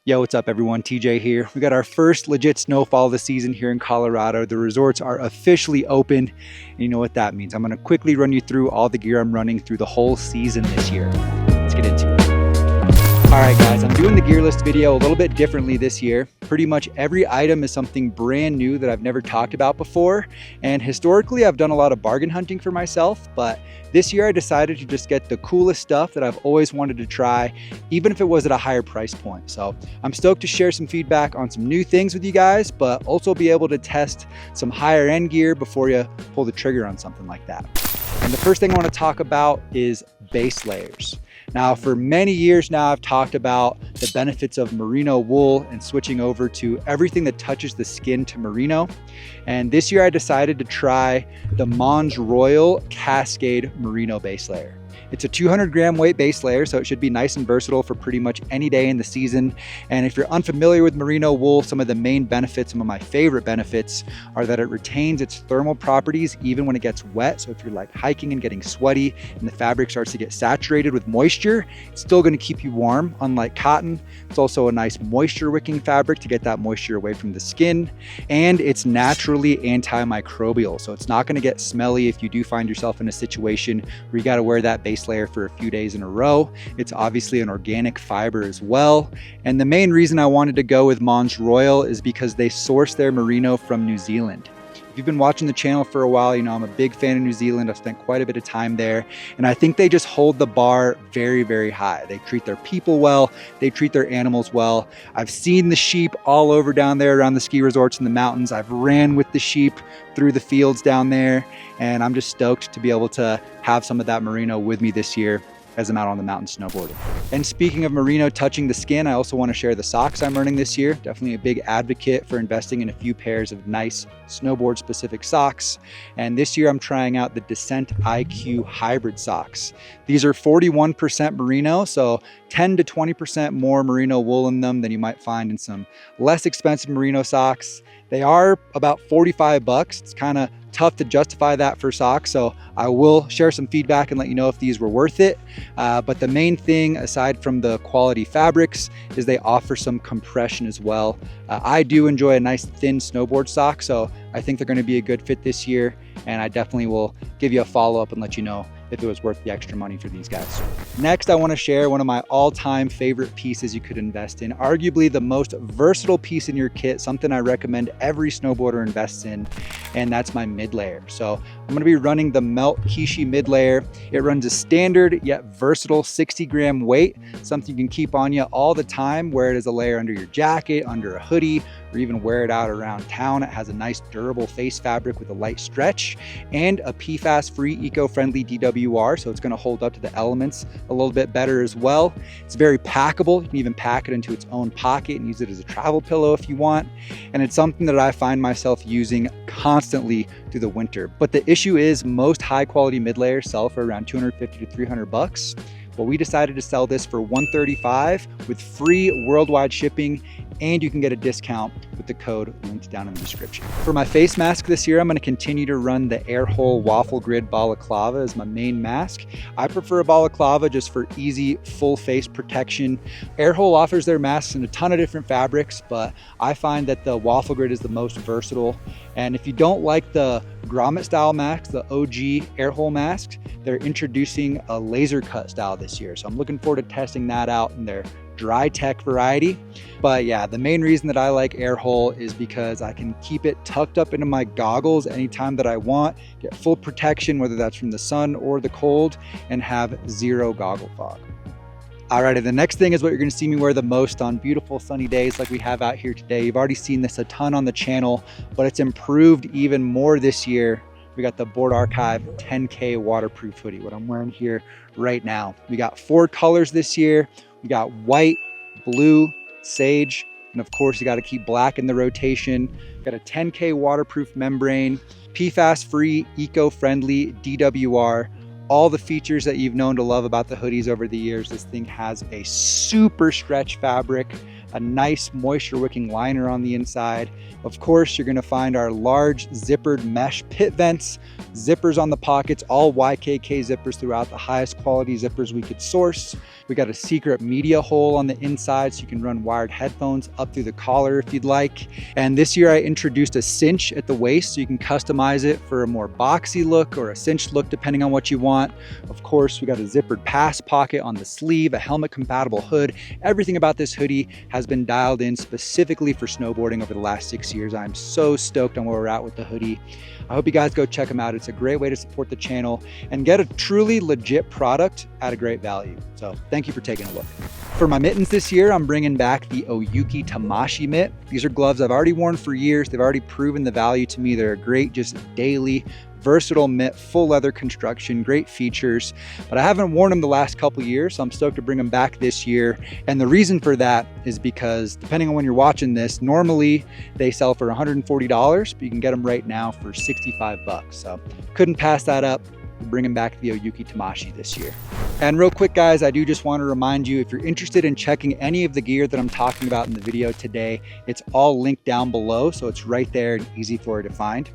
Yo, what's up everyone? TJ here. We got our first legit snowfall of the season here in Colorado. The resorts are officially open. And you know what that means. I'm gonna quickly run you through all the gear I'm running through the whole season this year. Let's get into it. All right guys, I'm doing the gear list video a little bit differently this year. Pretty much every item is something brand new that I've never talked about before. And historically, I've done a lot of bargain hunting for myself, but this year I decided to just get the coolest stuff that I've always wanted to try, even if it was at a higher price point. So I'm stoked to share some feedback on some new things with you guys, but also be able to test some higher end gear before you pull the trigger on something like that. And the first thing I want to talk about is base layers. Now, for many years now, I've talked about the benefits of merino wool and switching over to everything that touches the skin to merino. And this year I decided to try the Mons Royal Cascade Merino base layer. It's a 200 gram weight base layer, so it should be nice and versatile for pretty much any day in the season. And if you're unfamiliar with merino wool, some of the main benefits, some of my favorite benefits, are that it retains its thermal properties even when it gets wet. So if you're like hiking and getting sweaty and the fabric starts to get saturated with moisture, it's still gonna keep you warm, unlike cotton. It's also a nice moisture wicking fabric to get that moisture away from the skin. And it's naturally antimicrobial, so it's not gonna get smelly if you do find yourself in a situation where you gotta wear that base layer for a few days in a row. It's obviously an organic fiber as well. And the main reason I wanted to go with Mons Royal is because they source their merino from New Zealand. If you've been watching the channel for a while, you know I'm a big fan of New Zealand. I've spent quite a bit of time there, and I think they just hold the bar very, very high. They treat their people well, they treat their animals well. I've seen the sheep all over down there around the ski resorts in the mountains. I've ran with the sheep through the fields down there, and I'm just stoked to be able to have some of that merino with me this year as I'm out on the mountain snowboarding. And speaking of merino touching the skin, I also want to share the socks I'm running this year. Definitely a big advocate for investing in a few pairs of nice snowboard specific socks. And this year I'm trying out the Descent IQ hybrid socks. These are 41% merino, so 10 to 20% more merino wool in them than you might find in some less expensive merino socks. They are about 45 bucks. It's kind of tough to justify that for socks, so I will share some feedback and let you know if these were worth it. But the main thing, aside from the quality fabrics, is they offer some compression as well. I do enjoy a nice thin snowboard sock, so I think they're going to be a good fit this year, and I definitely will give you a follow-up and let you know if it was worth the extra money for these guys. Next, I want to share one of my all-time favorite pieces you could invest in, arguably the most versatile piece in your kit, something I recommend every snowboarder invests in, and that's my mid-layer. So I'm going to be running the Melt Kishi mid-layer. It runs a standard yet versatile 60 gram weight, something you can keep on you all the time, wear it as a layer under your jacket, under a hoodie, or even wear it out around town. It has a nice durable face fabric with a light stretch and a PFAS-free eco-friendly DWR, so it's going to hold up to the elements a little bit better as well. It's very packable. You can even pack it into its own pocket and use it as a travel pillow if you want. And it's something that I find myself using constantly through the winter. But the issue is most high quality mid-layers sell for around 250 to 300 bucks. Well, we decided to sell this for $135 with free worldwide shipping, and you can get a discount with the code linked down in the description. For my face mask this year, I'm going to continue to run the Airhole Waffle Grid Balaclava as my main mask. I prefer a balaclava just for easy full face protection. Airhole offers their masks in a ton of different fabrics, but I find that the Waffle Grid is the most versatile. And if you don't like the grommet style masks, the OG Airhole masks, they're introducing a laser cut style this year. So I'm looking forward to testing that out in their dry tech variety. But yeah, the main reason that I like Airhole is because I can keep it tucked up into my goggles anytime that I want, get full protection, whether that's from the sun or the cold, and have zero goggle fog. Alrighty, the next thing is what you're gonna see me wear the most on beautiful sunny days like we have out here today. You've already seen this a ton on the channel, but it's improved even more this year. We got the Board Archive 10K waterproof hoodie, what I'm wearing here right now. We got 4 colors this year. We got white, blue, sage, and of course you got to keep black in the rotation. Got a 10K waterproof membrane, PFAS-free, eco-friendly DWR. All the features that you've known to love about the hoodies over the years. This thing has a super stretch fabric. a nice moisture wicking liner on the inside. Of course, you're gonna find our large zippered mesh pit vents, zippers on the pockets, all YKK zippers throughout, the highest quality zippers we could source. We got a secret media hole on the inside so you can run wired headphones up through the collar if you'd like. And this year I introduced a cinch at the waist so you can customize it for a more boxy look or a cinched look depending on what you want. Of course, we got a zippered pass pocket on the sleeve, a helmet compatible hood. Everything about this hoodie has been dialed in specifically for snowboarding over the last 6 years. I'm so stoked on where we're at with the hoodie. I hope you guys go check them out. It's a great way to support the channel and get a truly legit product at a great value. So thank you for taking a look. For my mittens this year, I'm bringing back the Oyuki Tamashi mitt. These are gloves I've already worn for years. They've already proven the value to me. They're a great, just daily, versatile mitt, full leather construction, great features, but I haven't worn them the last couple years, so I'm stoked to bring them back this year. And the reason for that is because depending on when you're watching this, normally they sell for $140, but you can get them right now for 65 bucks. So couldn't pass that up. Bringing back the Oyuki Tamashi this year. And real quick guys, I do just want to remind you, if you're interested in checking any of the gear that I'm talking about in the video today, it's all linked down below, so it's right there and easy for you to find.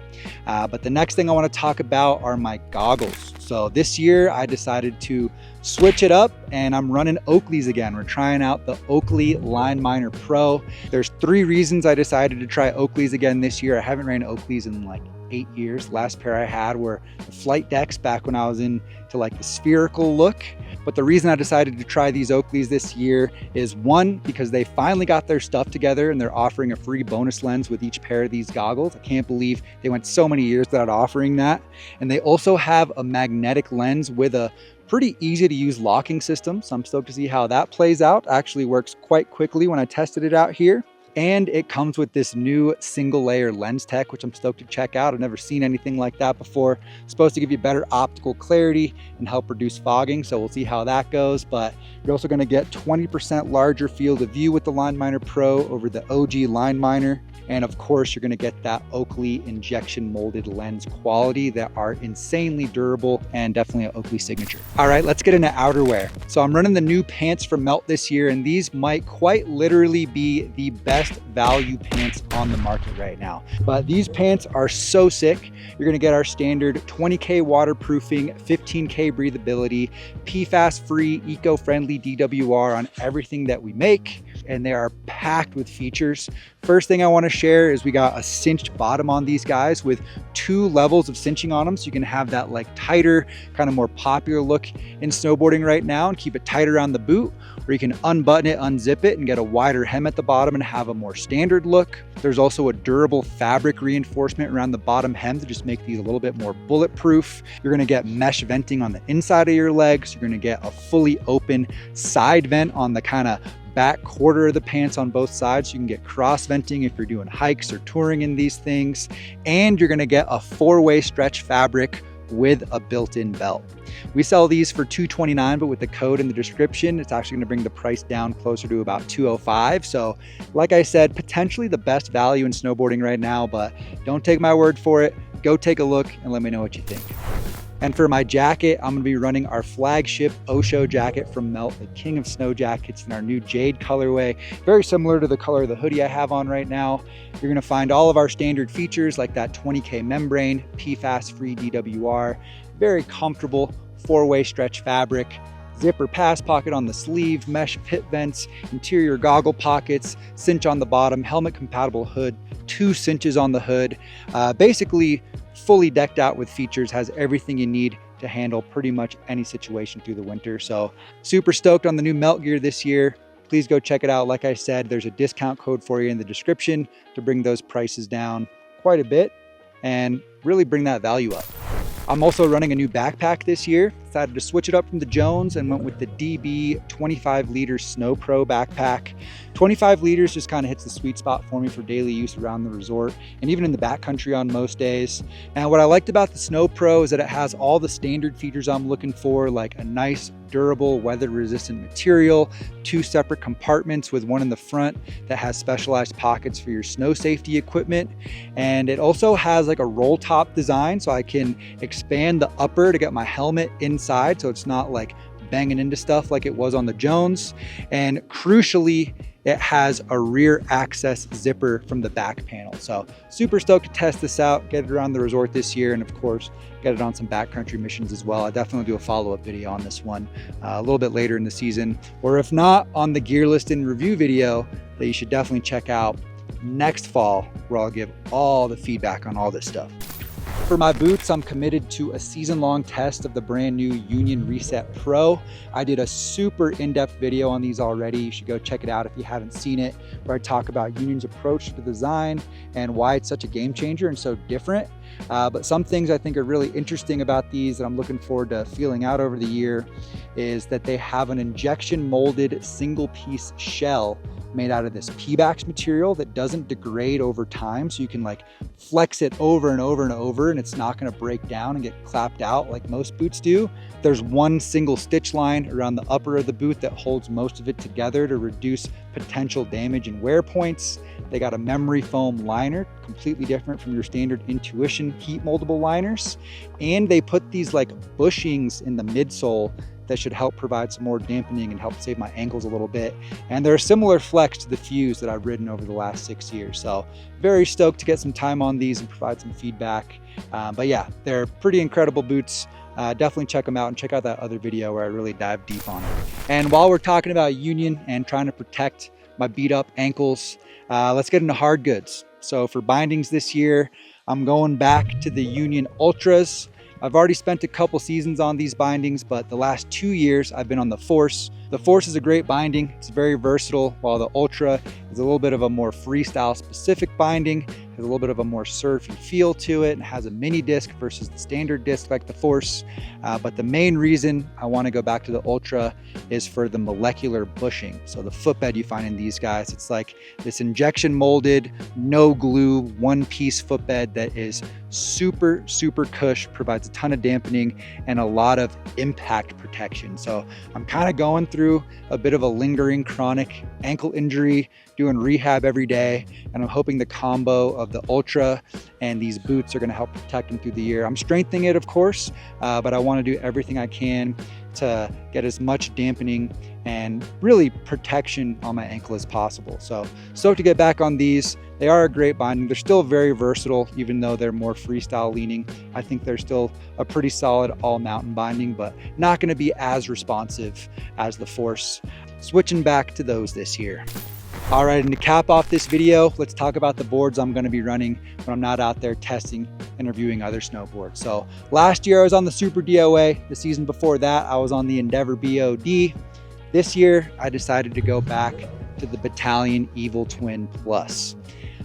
But the next thing I want to talk about are my goggles. So this year I decided to switch it up and I'm running Oakleys again. We're trying out the Oakley Line Miner Pro. There's 3 reasons I decided to try Oakleys again this year. I haven't ran Oakleys in like 8 years. Last pair I had were the flight decks back when I was into like the spherical look. But the reason I decided to try these Oakleys this year is 1, because they finally got their stuff together and they're offering a free bonus lens with each pair of these goggles. I can't believe they went so many years without offering that. And they also have a magnetic lens with a pretty easy to use locking system. So I'm stoked to see how that plays out. Actually works quite quickly when I tested it out here. And it comes with this new single layer lens tech, which I'm stoked to check out. I've never seen anything like that before. It's supposed to give you better optical clarity and help reduce fogging. So we'll see how that goes. But you're also gonna get 20% larger field of view with the Line Miner Pro over the OG Line Miner. And of course, you're gonna get that Oakley injection molded lens quality that are insanely durable and definitely an Oakley signature. All right, let's get into outerwear. So I'm running the new pants from Melt this year, and these might quite literally be the best value pants on the market right now. But these pants are so sick. You're gonna get our standard 20K waterproofing, 15K breathability, PFAS-free, eco-friendly DWR on everything that we make, and they are packed with features. First thing I wanna share is we got a cinched bottom on these guys with 2 levels of cinching on them, so you can have that like tighter, kind of more popular look in snowboarding right now and keep it tight around the boot, or you can unbutton it, unzip it, and get a wider hem at the bottom and have a more standard look. There's also a durable fabric reinforcement around the bottom hem to just make these a little bit more bulletproof. You're gonna get mesh venting on the inside of your legs. You're gonna get a fully open side vent on the kind of back quarter of the pants on both sides, so you can get cross venting if you're doing hikes or touring in these things. And you're gonna get a 4-way stretch fabric with a built-in belt. We sell these for $229, but with the code in the description, it's actually gonna bring the price down closer to about $205. So like I said, potentially the best value in snowboarding right now, but don't take my word for it. Go take a look and let me know what you think. And for my jacket, I'm gonna be running our flagship Osho jacket from Melt, the king of snow jackets in our new Jade colorway. Very similar to the color of the hoodie I have on right now. You're gonna find all of our standard features like that 20K membrane, PFAS-free DWR, very comfortable 4-way stretch fabric, zipper pass pocket on the sleeve, mesh pit vents, interior goggle pockets, cinch on the bottom, helmet compatible hood, 2 cinches on the hood. Basically, fully decked out with features, has everything you need to handle pretty much any situation through the winter. So super stoked on the new Melt gear this year. Please go check it out. Like I said, there's a discount code for you in the description to bring those prices down quite a bit and really bring that value up. I'm also running a new backpack this year. Decided to switch it up from the Jones and went with the DB 25 liter Snow Pro backpack. 25 liters just kind of hits the sweet spot for me for daily use around the resort and even in the backcountry on most days. And what I liked about the Snow Pro is that it has all the standard features I'm looking for, like a nice, durable, weather-resistant material, 2 separate compartments with one in the front that has specialized pockets for your snow safety equipment. And it also has like a roll top design, so I can expand the upper to get my helmet inside, so it's not like banging into stuff like it was on the Jones. And crucially, it has a rear access zipper from the back panel. So super stoked to test this out, get it around the resort this year, and of course, get it on some backcountry missions as well. I'll definitely do a follow-up video on this one a little bit later in the season, or if not, on the gear list and review video that you should definitely check out next fall, where I'll give all the feedback on all this stuff. For my boots, I'm committed to a season-long test of the brand new Union Reset Pro. I did a super in-depth video on these already. You should go check it out if you haven't seen it, where I talk about Union's approach to design and why it's such a game changer and so different. But some things I think are really interesting about these that I'm looking forward to feeling out over the year is that they have an injection molded single piece shell made out of this Pebax material that doesn't degrade over time. So you can like flex it over and over and over, and it's not gonna break down and get clapped out like most boots do. There's one single stitch line around the upper of the boot that holds most of it together to reduce potential damage and wear points. They got a memory foam liner, completely different from your standard Intuition heat moldable liners. And they put these like bushings in the midsole that should help provide some more dampening and help save my ankles a little bit. And they're a similar flex to the Fuse that I've ridden over the last 6 years. So very stoked to get some time on these and provide some feedback. But yeah, they're pretty incredible boots. Definitely check them out and check out that other video where I really dive deep on it. And while we're talking about Union and trying to protect my beat up ankles, let's get into hard goods. So for bindings this year, I'm going back to the Union Ultras. I've already spent a couple seasons on these bindings, but the last 2 years I've been on the Force. The Force is a great binding. It's very versatile, while the Ultra is a little bit of a more freestyle specific binding, has a little bit of a more surfy feel to it, and has a mini disc versus the standard disc like the Force. But the main reason I want to go back to the Ultra is for the molecular bushing. So the footbed you find in these guys, it's like this injection molded, no glue, one piece footbed that is super, super cush, provides a ton of dampening and a lot of impact protection. So I'm kind of going through a bit of a lingering chronic ankle injury, doing rehab every day, and I'm hoping the combo of the Ultra and these boots are going to help protect them through the year. I'm strengthening it, of course, but I want to do everything I can to get as much dampening and really protection on my ankle as possible. So stoked to get back on these. They are a great binding. They're still very versatile, even though they're more freestyle leaning. I think they're still a pretty solid all mountain binding, but not going to be as responsive as the Force. Switching back to those this year. All right, and to cap off this video, let's talk about the boards I'm going to be running when I'm not out there testing and reviewing other snowboards. So last year I was on the Super DOA. The season before that I was on the Endeavor BOD. This year I decided to go back to the Battalion Evil Twin Plus.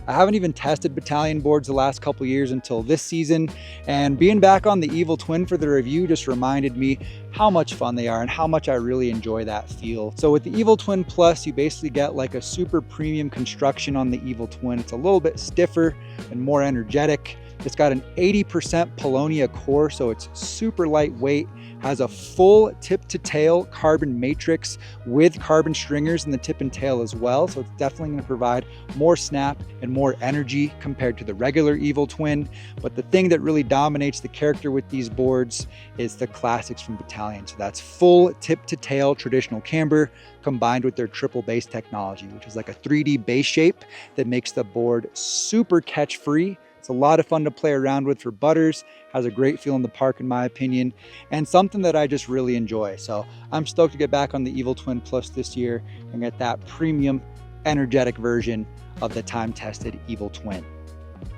I haven't even tested Battalion boards the last couple years until this season, and being back on the Evil Twin for the review just reminded me how much fun they are and how much I really enjoy that feel. So with the Evil Twin Plus, you basically get like a super premium construction on the Evil Twin. It's a little bit stiffer and more energetic. It's got an 80% Polonia core, so it's super lightweight, has a full tip to tail carbon matrix with carbon stringers in the tip and tail as well. So it's definitely going to provide more snap and more energy compared to the regular Evil Twin. But the thing that really dominates the character with these boards is the classics from Battalion. So that's full tip to tail traditional camber combined with their triple base technology, which is like a 3D base shape that makes the board super catch free. It's a lot of fun to play around with for butters, has a great feel in the park in my opinion, and something that I just really enjoy. So I'm stoked to get back on the Evil Twin Plus this year and get that premium energetic version of the time-tested Evil Twin.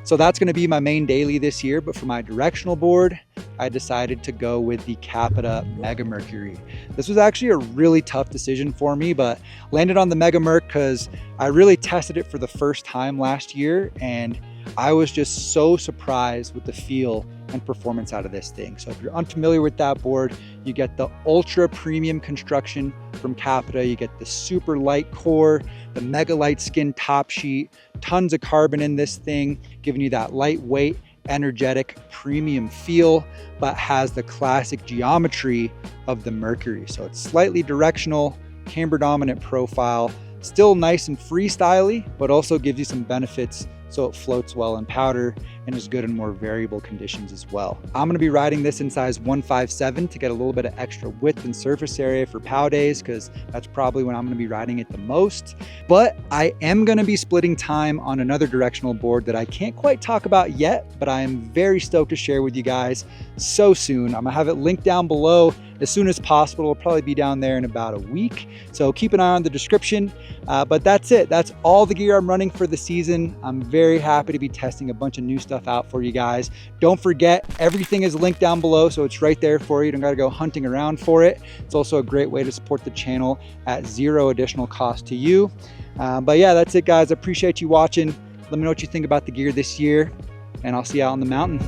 So that's going to be my main daily this year, but for my directional board, I decided to go with the Capita Mega Mercury. This was actually a really tough decision for me, but landed on the Mega Merc because I really tested it for the first time last year, and I was just so surprised with the feel and performance out of this thing. So if you're unfamiliar with that board, you get the ultra premium construction from Capita. You get the super light core, the mega light skin top sheet, tons of carbon in this thing, giving you that lightweight, energetic, premium feel, but has the classic geometry of the Mercury. So it's slightly directional, camber dominant profile, still nice and freestyly, but also gives you some benefits so it floats well in powder and is good in more variable conditions as well. I'm gonna be riding this in size 157 to get a little bit of extra width and surface area for POW days, because that's probably when I'm gonna be riding it the most. But I am gonna be splitting time on another directional board that I can't quite talk about yet, but I am very stoked to share with you guys so soon. I'm gonna have it linked down below as soon as possible. It'll probably be down there in about a week, so keep an eye on the description. But that's it. That's all the gear I'm running for the season. I'm very happy to be testing a bunch of new stuff out for you guys. Don't forget, everything is linked down below, so it's right there for you. You don't gotta go hunting around for it. It's also a great way to support the channel at zero additional cost to you. But yeah, that's it, guys. I appreciate you watching. Let me know what you think about the gear this year, and I'll see you out on the mountain.